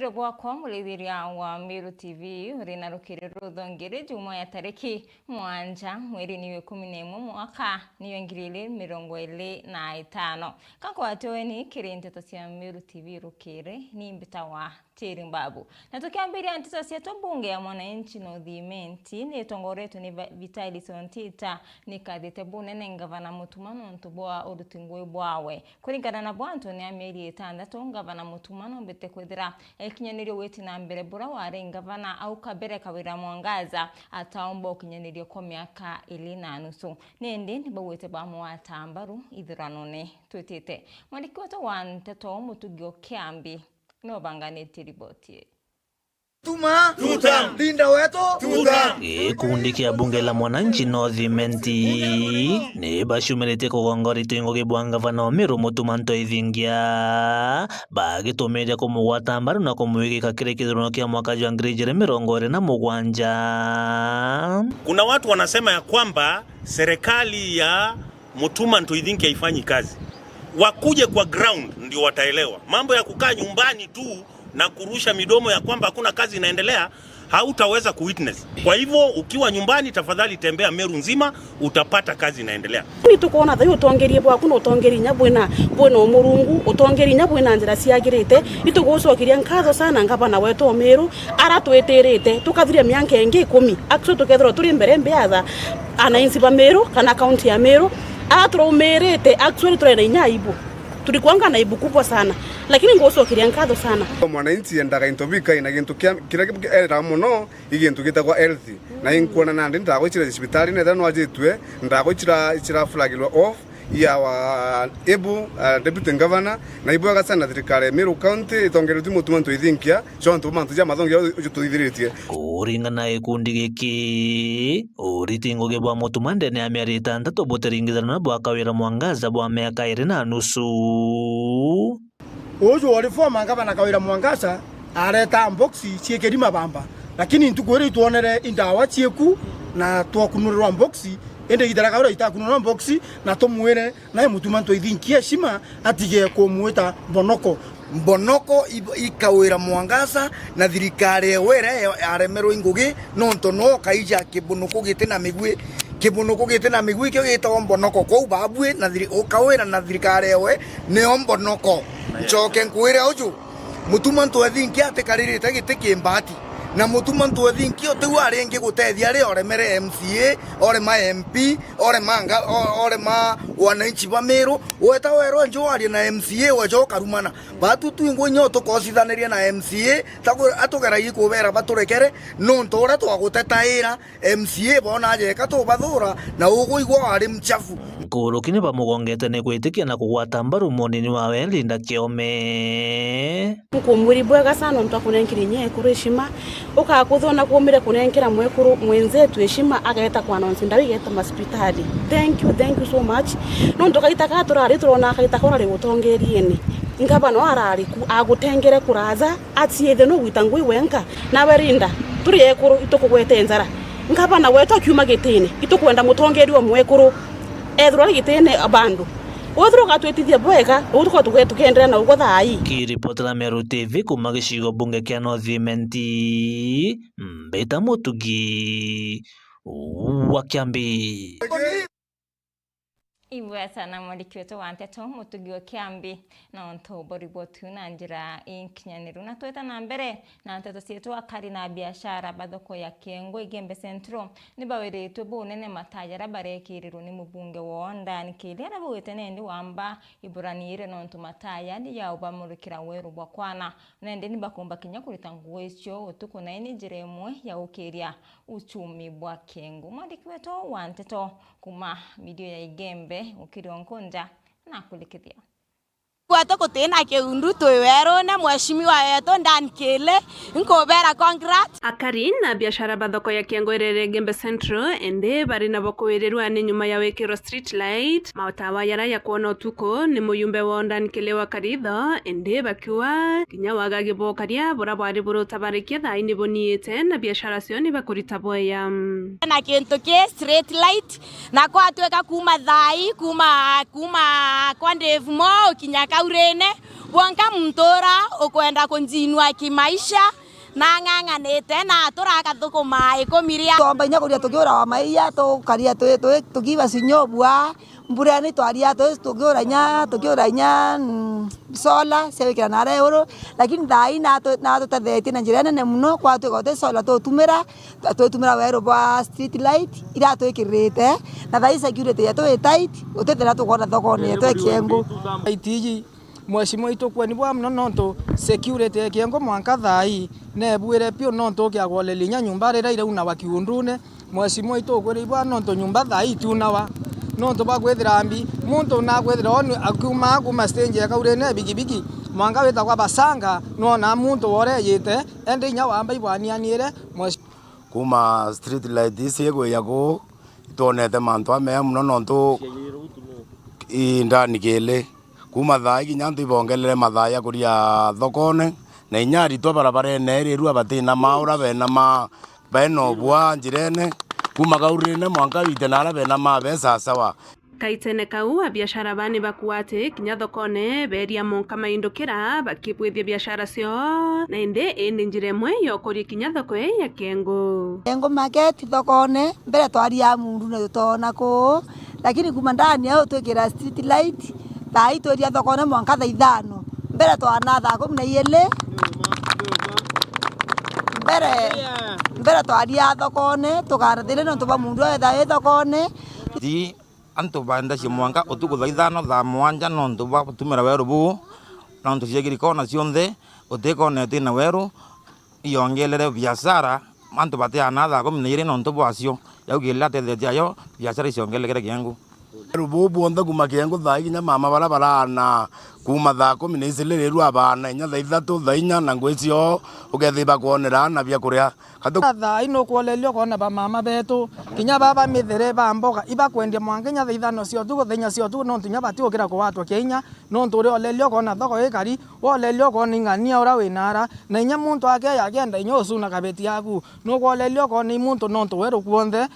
Wiro bwakwa mulithiria wa Miru TV uri na rukiriro thongere juma ya tariki 7 mweri ni 11 mwaka ni 2025 kako atweni kirinteto cia Miru TV rukire ni mbita wa Tiri Mbabu na tukiambiria ntito cia bunge ya mwananchi no thimenti ni tongoretu ni Vitalis Ontita ni kathite bunene ngavana mutumano ntubwa urutingwe bwawe kuringana na bwantu ni ameri 6 ngavana mutumano mbete kwithira ekinyanirio weti na mbere bura ware ngavana au kabere kawira Mwangaza ataomba ukinyanirio kwa miaka 2.5 nende ni bawete ba mwatambaru ithiranone twitite mwandikota wa nteto mutugio kiambi no banganeti riboti Tuma tutam linda weto tutam kundi kia bunge la mwananchi no thimenti ni bashumerete kugongorite ngoge bwanga vana Miru mutumanto ithingia bagitumeja kumugwatambaru na kumwigika kire kithurano kia mwaka wa 2027. Kuna watu wanasema ya kwamba serikali ya mutumanto ithingia haifanyi kazi. Wakuje kwa ground ndio wataelewa. Mambo ya kukaa nyumbani tu na kurusha midomo ya kwamba hakuna kazi inaendelea hautaweza kuwitness. Kwa hivyo ukiwa nyumbani tafadhali tembea Meru nzima utapata kazi inaendelea. Ni tukona thayo utongerie bwa kuno utongeri nyabwena bwena omurungu utongeri nyabwena njira ciagirite itugucokiria nkatho sana ngabana weto Meru aratweterete tukathiria mianka engi 10 actually tukethira turi mbere mbeatha anainsi ba Meru kana county ya Meru atroumerete actually turena inyaibu tulikuanga na ibu kubwa sana lakini ngocokiria nkatho sana mwananchi endaga intobika ina gintu kira era muno igintu gitagwa health na inkuona nandi ndagwicira hospitali netha no ajitwe ndagwicira flagilwa off ya wa deputy governor na ibu agasana thirikari Meru county itongeretu mutumanto ithinkia jonto mantu ja mathongia ututithiritie kuringana ikundi giki uritingo ge bwa mutumande ne ameri 6 boteringithana bwa kawira Mwangaza bwa miaka 2.5 uju walifoma ngabana kawira Mwangaza areta mboxi ciekeri mabamba lakini ntukwere tuonere indawa cieku na twakunurwa mboxi ende gidara kawira itakunurwa mboxi na tomwere na mutumanto ithinkia shima atige kumweta mbonoko ikawira Mwangaza na thirikari were aremero ingugi nonto no kaija kibunuko gite na migwi kyo gitwa mbonoko ko babwe na ukawira na thirikari ewe ne mbonoko njoke nkwire uju mutumanto ithinkia atekaririte gite kimbati na mutumanto ithinkia tu arenge gutethia ri oremere MCA ore ma MP ore ma wananchi ba Meru weta wero njwari na MCA wajoka rumana batu tu ingo nyoto kosithaniria na MCA atugera ikubera baturekere nonto ora twagutetaira MCA bona jeka to bathura na uguigwa ari mchafu kurukine bamugongete ne kwitikia na kugwata mbaru monini wawe Linda Kiome kumuri bwega sana mtu akunenkiri nye kurishima ukakuthona kumire kunenkira mwekuru mwenzetu heshima agaeta kwa announce ndawigeta hospitali thank you so much no ndokaita katurari turona kaita korari gutongerieni ngabano arari agutengere kuraza atiethe no gwitangui wenka na werinda turi ekuru itukugwete nzara ngabana weto kiuma gitini itukwenda mutongeri wa mwekuru ethro gitini abandu Odro gatwetithia bwega utuko tukendera na ugo thai kiripotera Meru TV kuma gicigo bunge kia no thimenti mbeta mutugi wa Kiambi Iwe sana mwandiki wetu wa nteto mutugio Kiambi na ntobori botu na njira inkinyaniru na tweta na mbere na nteto cietu akari na biashara bathoko ya Kiengo Igembe Central nibaweretwe bunene matajara barekiriru ni mubunge wonda nikilera bwete nende wamba iburanire no ntumataya ndi ya ubamurikira weru bwakwana nende nibakomba kinya kuritangu wecio utuko na ini jiremwe ya ukiria uchumi bwa Kiengo mwandiki wetu wa nteto kuma video ya Igembe ukirionkonja na kulikithia Kwato kutena ke undu toyero na mheshimiwa wetu ndani kele nkobera congrats akari na biashara bathoko ya Kiengo irere Igembe Central ende bari na bokowererwa ni nyuma ya wekero street light mautawa yara ya kuona utuko ni muyumbe wa ndani kele wa karitho ende bakiwa kinya wagage bokaria bora bari buru tabarikia thaini boniete na biashara cio ni bakurita boya na kintu ke street light na kwa tweka kuma thai kuma kwa Dave Mo kinya kaurene Bwanka mtora ukwenda kunjinwa kimaisha na ng'ang'anite na turaka thukuma ikumiria tomba inya kuria tukiura wa maiya tukaria tukiva sinyobwa mbura ni twaria tukiura nya sola sewekera na euro lakini thai na tutathe na njira nene muno kwa tugote sola tutumira wero bwa street light ira twikirite na thai security ya tu tight utethera tukona thokoni twekiengu itiji mweshimo itokweni bwa mno nonto security ekiengo mwanka thai ne bwire pio nonto kya golelinya nyumba rira ira una wakiundune mweshimo itokwiri bwa nonto nyumba thai tunawa nonto bagwethira mbi muntu na gwethira onu kuma stage yakaurene bigibigi mwanga weta kwa basanga nona muntu woreyite ende nya wamba ibwanianire kuma street light isego yago tonete manto ame muno nonto indani kele kuma thai kinya ntu ibongelere mathaya kuria thokone na inyari to barabara neri rua batina maura bena ma beno bwa njirene kuma gaurine mwanga wite nara bena ma besa sawa kaitene kau a biashara bani bakuate kinya thokone beria monka maindukira bakibwithia biashara cio na indi njire mwe yokori kinya thoko ya Kiengo market thokone mbere twaria mundu na tutona ko lakini kuma ndani au twikira street light thai twaria thokone mwanka thaa 5 mbere twana thaa 12 mbere twaria thokone tukarathire no tuba mundu etha thokone ti anto banda ci mwanga utuku thaa 5 thaa 7 no ntuba tumira weru bu no ntu ciegiri kona cionthe utikone tina weru iongelere biashara mantu batia na thaa 12 no ntuba acio yaugila tethetia yo biashara ciongelekere Kiengo rubu bonda kuma Kiengo thaa kinya mama bara na kuma thaa 12 riru abana inya thaa 3 thaa 4 na ngwicio ugethiba kuonera na bia kuria thaa ino kuolelio kona ba mama betu kinya baba mithere ba mboga iba kwendia mwangenya thaa 5 cio tu thenya cio tu no ntunya bati ukira ku watu kinya no nturi olelio kona thoko ikari olelio kona ngania ura winara na inya muntu ake yagenda inyo usuna kabeti yaku no kuolelio kona muntu no ntuweru kuonthe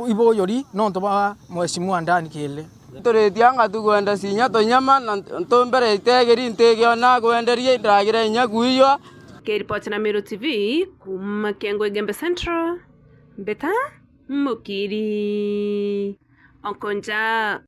iboyori no ntuba mweshimu andani kile turitianga tukwenda cinya tunyama na tumbere itegeri ntigiona kwenderia ndagire inya kuiywa K-Report na Meru TV kuma Kiengo Gembe Central Beta Mukiri Onkonja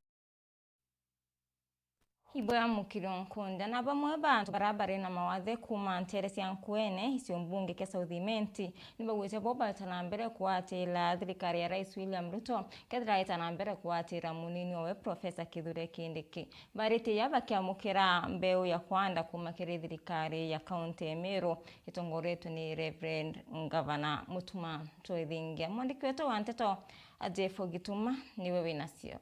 Ibwa mukiri Onkonja na bamwe bantu barabara na mawathe kuma nteresi yankwene isio mbunge ke South Imenti nibagwete boba tanambere kuatila thirikari ya Rais William Ruto kedra itanambere kuatira munini wa Professor Kithure Kindiki barite yabakiamukira mbeu ya kwanda kuma kiri thirikari ya kaunti ya Meru itongoretu ni Reverend Ngavana Mutuma Toithingia mwandiki wetu wa Nteto Ajefo Gituma niwe winasio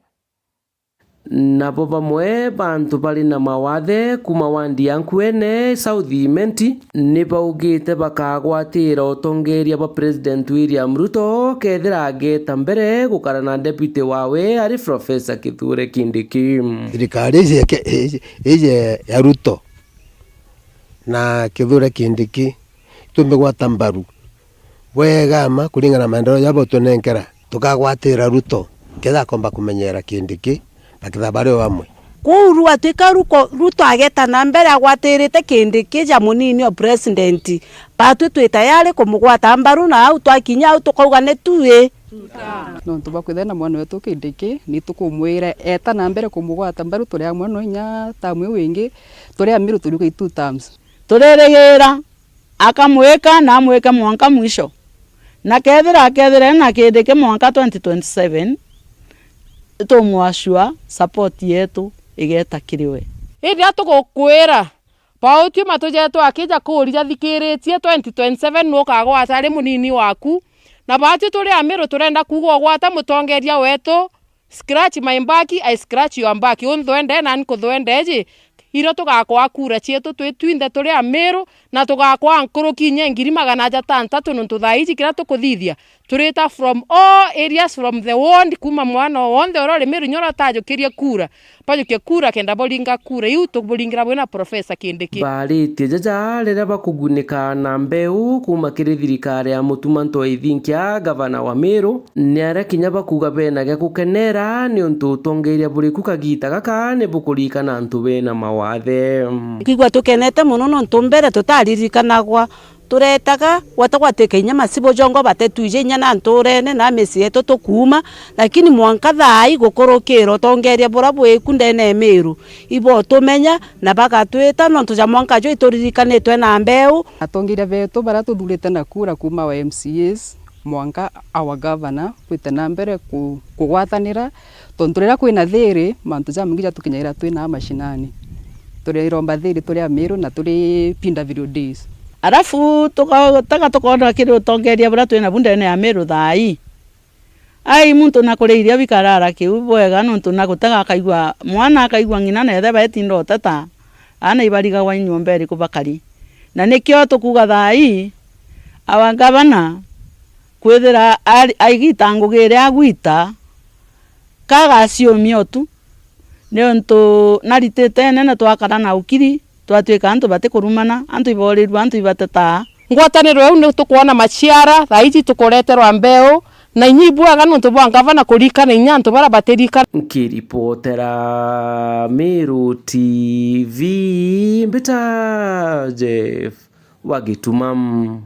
nabo bamwe bantu bali na mawathe kuma wandi yankwene South Imenti nibaugite bakagwatira utongeria ba President William Ruto kethira ageta mbere gukara na deputy wawe ari Professor Kithure Kindiki thirikari ije ya Ruto na Kithure Kindiki tumegwata mbaru wegama kulingana maendeleo yabo tunenkera tukagwatira Ruto ketha komba kumenyera Kindiki akithabari wamwe kuru atika Ruto ageta na mbere agwatirite Kindiki ja munini wa president patu twitayari kumugwata mbaru na au twakinya au tukauga ne tuwe no tubakwithena mwana wetu Kindiki ni tukumwira eta na mbere kumugwata mbaru turi amwe no nya tamwe wingi turi amiru turi 2 terms tureregera akamweka na amweka mwanka mwisho na kethira na Kindiki mwanka 2027 tumwashua support yetu igeta kiriwe iria tugukwira pauti matujetu akija kuria thikiritie 2027 no kagwata ari munini waku na bati turi amiru turenda kugwa gwata mutongeria wetu scratch my back I scratch your back unthwende na nkuthwendeji iro tugakwa kura cietu twitwinde turi amiru na tugakwa nkuruki nye 600 nuntu thaici kira tukuthithia turita from all areas from the world kuma mwana wonde orore miru nyora tajukirie kura pajuke kura kenda bolinga kura yu tubulingira bwena Professor Kindiki baritie jaja rira bakugunika na mbeu kuma kiri thirikari ya Mutuma Ntoithingia gavana wa Meru ni ara kinya bakuga bena gya gukenera ni untu tongeria buri kukagita gaka ni bukurika na antu bena mawa mawathe kwigua tukenete muno no ntumbere tutaririkanagwa turetaga watagwateka inya masibo jongo batetuje inya na nturene na mesi yetu tukuma lakini mwanka thai gukurukiro tongeria bura bweku ndene Meru ibo tumenya na bagatwita no tuja mwanka jo ituririkanitwe na mbeu atongira betu bara tuthurite na kura kuma wa MCAs mwanka our governor kwite na mbere kugwatanira tonturira kwina thiri mantu ja mingi tukinyaira twina mashinani turi romba thiri turi Meru na turi pinda video days arafu tukona kiri tongeria bura twina bundene ya Meru thai ai muntu nakureiria bikarara kiu bwega nontu nakutaga akaigua mwana akaigua ngina nethe betindo tata ana ibariga wa nyomba iri kubakari na nikio tukuga thai awangabana kwithira aigitangugire agwita kagaciomio tu niontu naritite nene twakara na ukiri twatuika antu batikurumana antu iborirwa antu ibateta ngwataniro eu ni tukuona maciara thaiji tukoreterwa mbeu na inyibwaga nontu bwa ngavana kurikana inya antu bara batirika nkiripotera Meru TV mbita Jeff Wagitumam.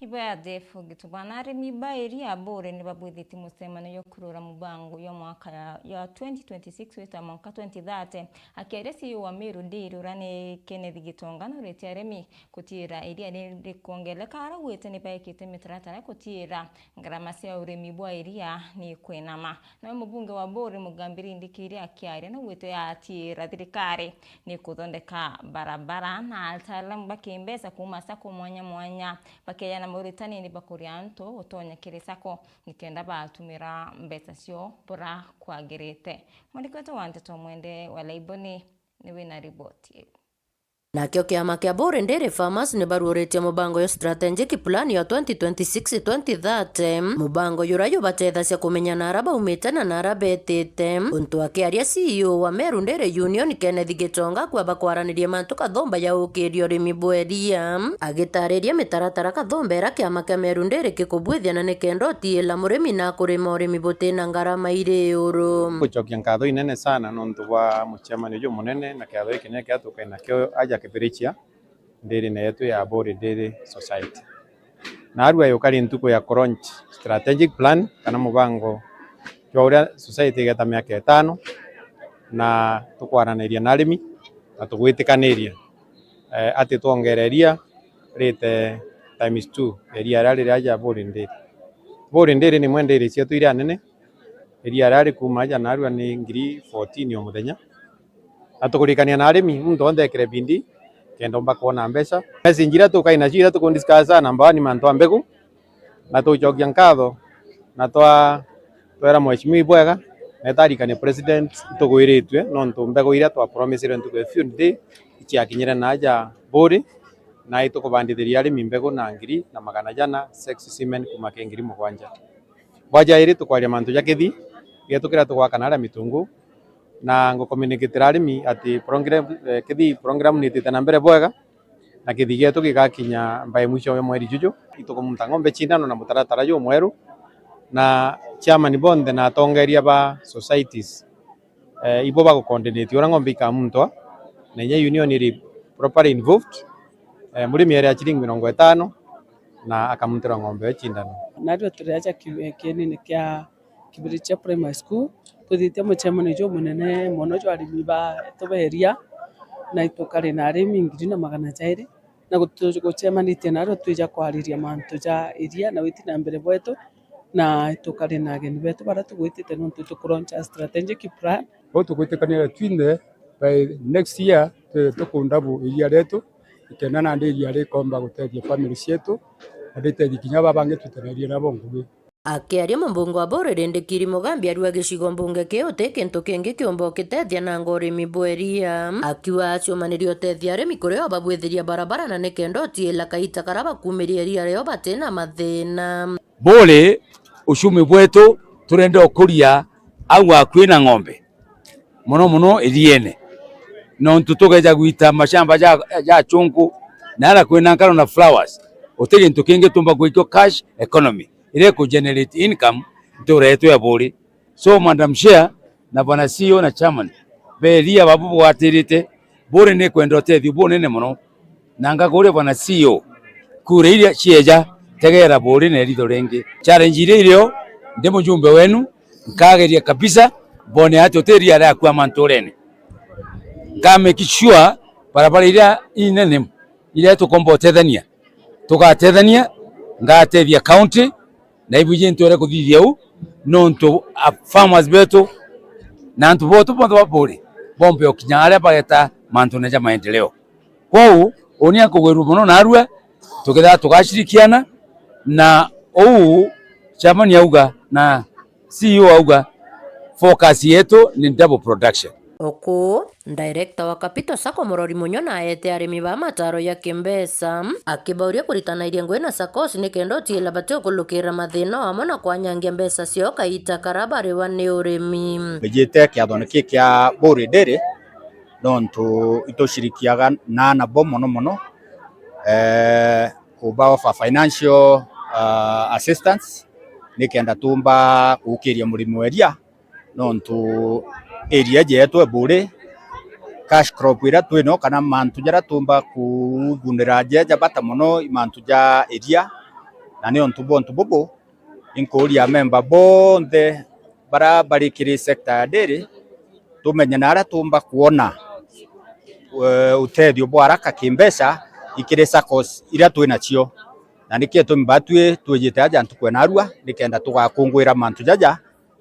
Ibaya defu gitubana arimi bairi abore ni babwithiti musemano yo kurura mubango yo mwaka ya 2026 weta mwaka 2030 akieresi wa Meru ndiru rane Kenneth Gitongano reti arimi kutira iria ni kongeleka ara weta ni baikite mitrata na kutira ngaramasi ya urimi bwa iria ni kwenama na mubunge wa bore mugambiri ndikiria akiaria na weta ya atira thirikari ni kuthondeka barabara na ataalamu bakimbeza kumasa kumwanya bakeya na Mauritania ni bakurianto utonya kirisako nikenda batumira mbeta cio bora kwagirite mwandikwetu wante tomwende walaiboni ni wina riboti nakio kiama kia Bore Ndere Farmers ni baruoretie mubango yo strategic plan ya 2026-2030 mubango yurayo batethasya kumenyana araba umitana na araba etete untu akiaria CEO wa Meru Ndere Union Kenneth Gitonga kwaba kwaranirie mantu kathomba ya ukirio rimi bweria agitariria mitaratara kathomba era kiama kia Meru Ndere kikubwithia na nikendo tiila murimi na kurima urimi butina ngarama ire uru kuchokia nkatho inene sana nontu bwa mucemani jo munene na kiatho iki ne kiatuka nakio aja kibirichia ndiri na yetu ya Bore Ndere Society na arua yukari ntuko ya launch strategic plan kana mubango jwa society geta miaka 5 na tukwaraniria na arimi na tugwitikaniria ati tuongereria rate times 2 eria rari raja Bore Ndere. Bore Ndere ni mwendere cietu iria nene eria rari kuma aja na arua ni ngiri 14 yo muthenya atukurikania na arimi muntu onthe ekire bindi kendo mbakona mbeca mesinjira tukaina cira tukundiscussa na mbani mantu ambegu na tujokia nkatho na twera mweshimiwa bwega netarikane president tugwiritwe nontu mbegu iria twa promisire ntuko fundi ikiakinyira naja Bore na itukubandithiria arimi mbegu na ngiri na magana jana sex cement kuma ngiri 7 bwaja iri tukwaria mantu jakithi getukira tugwakana ara mitungu na ngo communicate arimi ati program ni tete na mbere bwega na kithi getu gigakinya mbae mwisho wa mweri juju itukumunta ngombe chindano na mutaratara yo mweru na chairman bonde na tongeria ba societies ibo ba coordinate ora ngombe ikamuntwa na nya union iri properly involved murimi area chiringi 50 na akamuntira ngombe chindano na ndo turaja kieni kia Kibiricha Primary School tuthite mucemani jo munene mono jo arimi ba tuberia na itukari na arimi ngiri na magana jairi na gucemanite naro twija kwariria mantu ja iria na witi na mbere bwetu na itukari na ageni betu bara tugwitite nontu tukuroncha strategic plan tukwitikania twinde by next year tukundabu iria retu ikenana ndi iria rikomba gutethia family cietu ndite kinya babange tutenerie nabo ngugi akiaria mumbunge wa Bore Ndere Mugambi arua gicigo mbunge kiuti kintu kingi kiombo kitethia na ngorimi bweria akiwa acumanirio tethia arimi kurio babwithiria barabara na nikendo tiila kaita karaba kumiria ria rio batina mathina Bore ucumi bwetu turenda ukuria au akwina ng'ombe muno iriene no ntutugeja gwita mashamba ja chungu na ara kwina nkaro na flowers utege into kinge tumba gwiko cash economy ile ku generate income ntoreto ya buri. So Madam Chair na bwana CEO na chairman beria babu watirite buri ne kwenda tethi buri ne muno nanga gore bwana CEO kure ile chieja tegera buri ne ritho rengi challenge ile ilio ndi mujumbe wenu nkageria kabisa bone ato teria ya kwa mantorene kame kichua barabara ile inene ile tukomba tethania tukatethania ngatethia county na ibuje ntore kuthithia u nonto farmers betu na ntu boto boto bori bombe okinyare bageta mantu neja maendeleo kwao onia kugweru muno narua tukitha tukashirikiana na chamani auga na CEO auga focus yetu ni double production. Oku director wa Kapito Sacco Murori Munyona aete arimi ba mataro ya kimbesa akibauria kuritana ngwe na SACCOS ni kendo tila batyo kulukira mathina amona kwanyangia mbesa cio kaita karabari wa ni urimi bejete kya donke kya bore dere donto itoshirikiaga na bomo no kuba for financial assistance ni kenda tumba kukiria murimi weria nonto area jetu bure cash crop ira twino kana mantu jara tumba kugunira jeja bata mono mantu ja area na ne ontu bobo inkoria member bonde bara barikiri sector dere tumenya nara tumba kuona utedio bwaraka kimbesa ikire SACCOS ira twina cio na nikie tumbatwe twejete aja ntukwena arua nikenda tugakungwira mantu jaja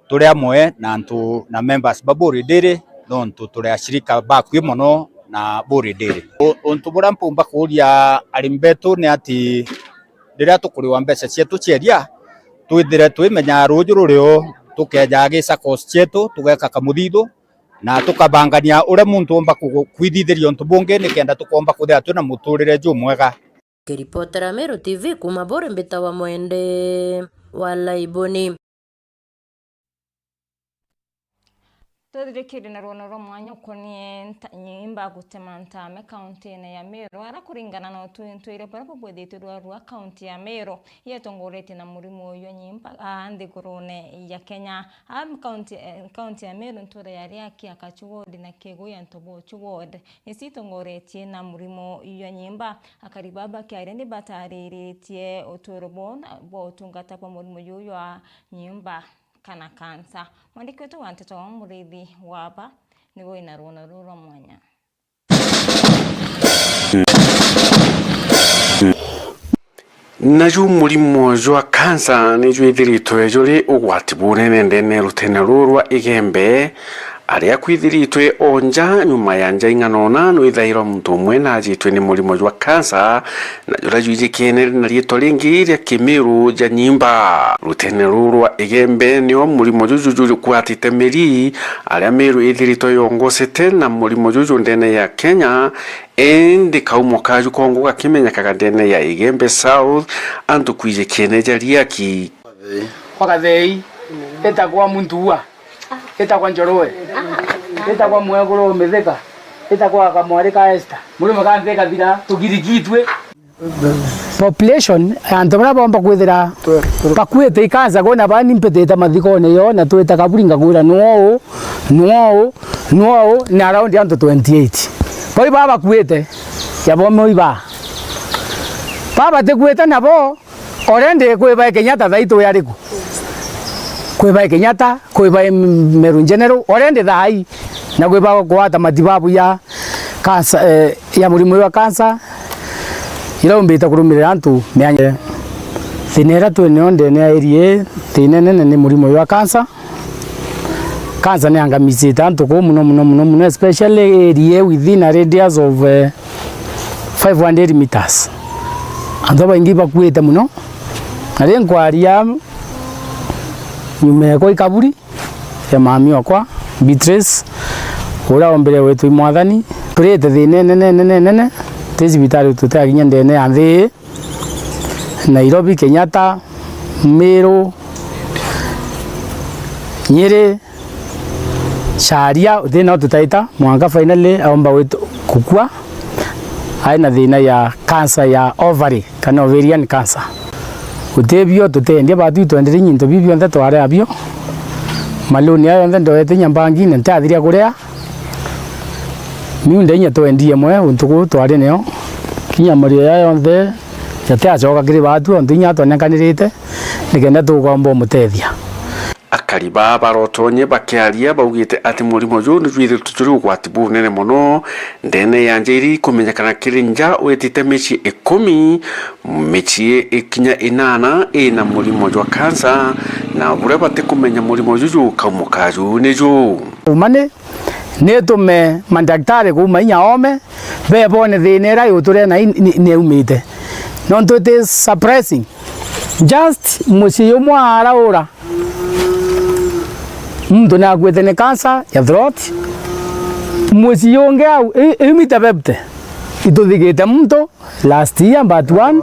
turia moe na ntu na members baburi dere nontu turia shirika bakwi mono na buri dere ontu bura mpumba kuria arimbetu ni ati rira tukuriwa mbeca cietu cieria twithire twimenya ruju rurio tukeja gi SACCOS cietu tugeka kamuthithu na tukabangania ure muntu omba kwithithiria ontu bungi nikenda tukomba kuthia twina muturire ju mwega. Kiripotera Meru TV kuma bore mbeta wa Mwende wala iboni. Tuthirikiri na ruono rwa mwanya ukonie nyimba gutemanta me county ya Meru ara kuringana na twire parapo bwethitwe rwa county ya Meru yetongorete na murimu uyu nyimba andi kurone ya Kenya county ya Meru ntura yari yake akachuwode na kegoya ntobo chuwode nisitongorete na murimu uyu nyimba akaribaba kya ndi batariretie oturobona bo tungata pa murimu uyu wa nyimba kana kansa mwandiki wetu wa Nteto wa Murithi waba nigo ina ruono rwa mwanya naju murimo jwa kansa ni jwe thiritwe juri ugwati bunene ndene rutene rurwa igembe aria kwithiritwe onja nyuma ya njainganona no ithairo muntu mwe na jitwe ni murimo jwa kansa na jura juje kenere na rieto ringi ria Kimiru ja nyimba rutene rurwa igembe ni o murimo juju kwatite meri aria Meru ithiritwe yongosete na murimo juju ndene ya Kenya endi kaumo kaju kongo gakimenya kakandene ya Igembe South antu kwije keneja riaki kwa kathei eta kwa muntua eta kwa njoroe eta kwa mwegoro metheka eta kwa kamwari ka Esther mulimo kantheka thira tugirigitwe population antu bara bomba kwithira bakwete ikaza gona bani mpeteta mathikone yo na tweta kaburinga gwira nuo na around antu 28 boi baba kwete ya bomo iba baba te kweta nabo orende kweba Kenyatta thaito yariku kweba Kenyatta kweba Meru General orende thai na kweba kwata matibabu ya kansa ya murimu wa kansa ira umbita kurumirira antu meanye thinera twene onde ne area thinene ne murimu wa kansa kansa ne angamizita antu ko muno especially area within a radius of 500 meters antu baingi bakwete muno ari nkwaria nyume ko ikaburi ya mami okwa Beatrice ura ombere wetu mwathani turete thinene tezibitari tutaginya ndene anthi Nairobi Kenyatta Meru Nyeri Sharia thina tutaita mwanga finally aomba wetu kukua aina thina ya cancer ya ovary kana ovarian cancer utebio tutendia batu twendere nyinto bibio nthe tware abio maluni ayo nthe ndoete nyambangi ntathiria kuria miunde nya twendie mwe untuku tware neo kinya mario yayo nthe yate achoka kiri batu ontu nya twanekanirite nikenda tugomba mutethia akariba barotonye bakiaria baugite ati murimo ju ni jwire tuturi ugwati bunene muno ndene yanjiri kumenyekana kirinja wetite michi 10 michi ikinya 8 ina murimo jwa kansa na bure bate kumenya murimo juju kamukaju neju umane netume mandaktari kuma inya ome bebone thinera yuture na neumite nonto it is suppressing just musiyo mwaraura mtu na gwetene cancer ya throat mwezi yonge au imita bebte ituthigite mtu last year but one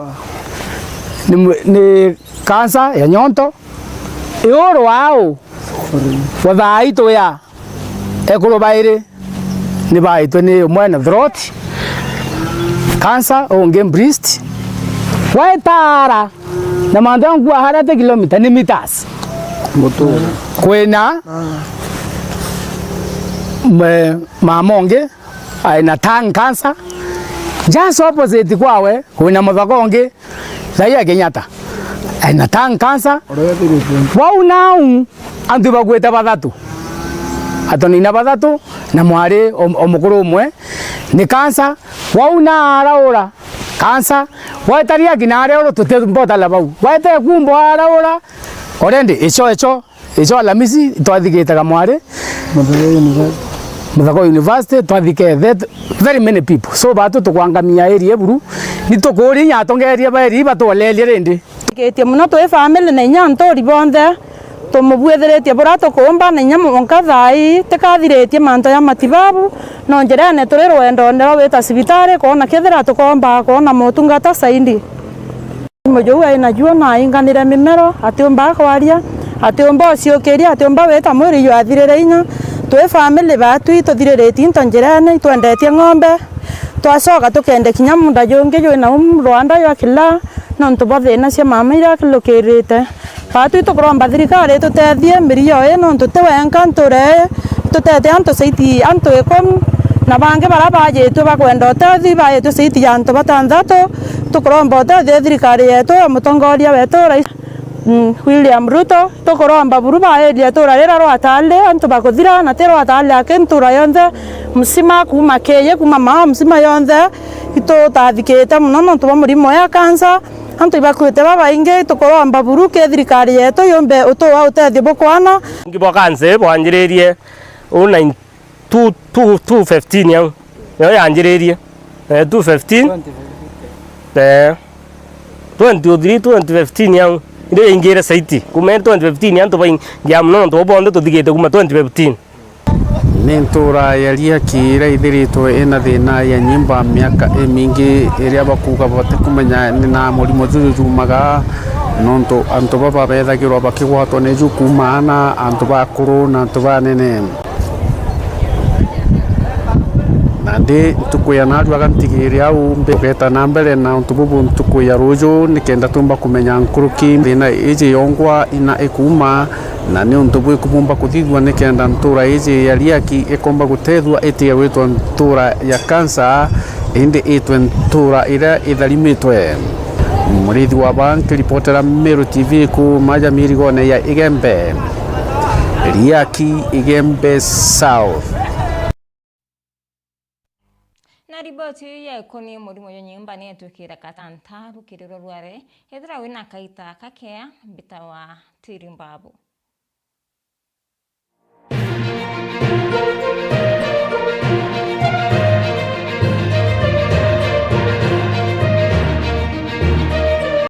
ni cancer ya nyonto ioro wao wathaito ya ekolo baire ni baito ni mwana throat cancer onge breast waitara na mandangu harate kilomita ni meters kwena mamonge aina tang cancer just opposite kwawe kwena muthakonge thaya Kenyatta aina tang cancer wau nau andu bagweta bathatu atonina bathatu na mwari omukuru umwe ni cancer wau na araura cancer waitaria kinare oro tutembota la bau waite kumbo araura orende icho alamisi twathigitaga mwari Muthako University twathike very many people so batu tukwangamia area buru nitukuri nya tongeria bari batwalelia rindi getie muno twe family na nya ntori bonde tumubuetheretie bura tukumba na nya monka thai tikathiretie manto ya matibabu no njerene turi rwendo ndero wita cibitari kona kethira tukomba kona motungata saindi mojo ina juo na inganire mimero atiumba kwaria atiumba ciokeria atiumba weta mwiri yu athirire inya twe family batu ituthirireti ntonjerene itwendetie ng'ombe twacoka tukende kinya munda yonge yuna Rwanda ya kila no ntubathina cia mama ira kilukirite batu itukuromba thirikari tutethie mirio ino ntutiwenka nture tutete antu saiti antu ekom na bange bara bajetwe bakwenda utethi bajetwe saiti ya antu batanthatu tukuromba utethi thirikari yetu mutongoria wetu rais William Ruto tukuromba buru baeria tura rira rwatale antu bakuthira na tero atale akentura yonthe msima kuma keye kuma mama msima yonthe ito tathikete muno nontu ba murimo ya kansa antu bakwete babainge tukuromba buru ke thirikari yetu yombe utuwa utethi bukwana ngibo kanse bwanjiririe 215 yang yo yanjiririe 215 2015 yang ndio ingira saiti kuma 2015 antu ba ngiamno ndo bondo tuthigite kuma 2015 nintura yaria kira ithirito ina thina ya nyimba miaka mingi iria bakuga bate kumenya na murimo jujumaga nonto antu baba bethagirwa bakigwatwo ni jukumana antu bakuru na antu banene nandi tukuya naru agantigiri au mbeta na mbere na ntububu tukuya rujo nikenda tumba kumenya nkuruki thina iji yongwa ina ikuma na ni ntubu ikubumba kuthithwa nikenda ntura iji yariaki ikomba gutethwa itia witwa ntura ya kansa indi itwe ntura ira itharimitwe murithi wa banki reportera Meru TV ku maja mirigone ya Igembe Riaki Igembe South na riboti ya ikoni murimo yo nyimba ni etukira katantaru kiriro rware ethira wina kaita kakea bitawa Tirimbabu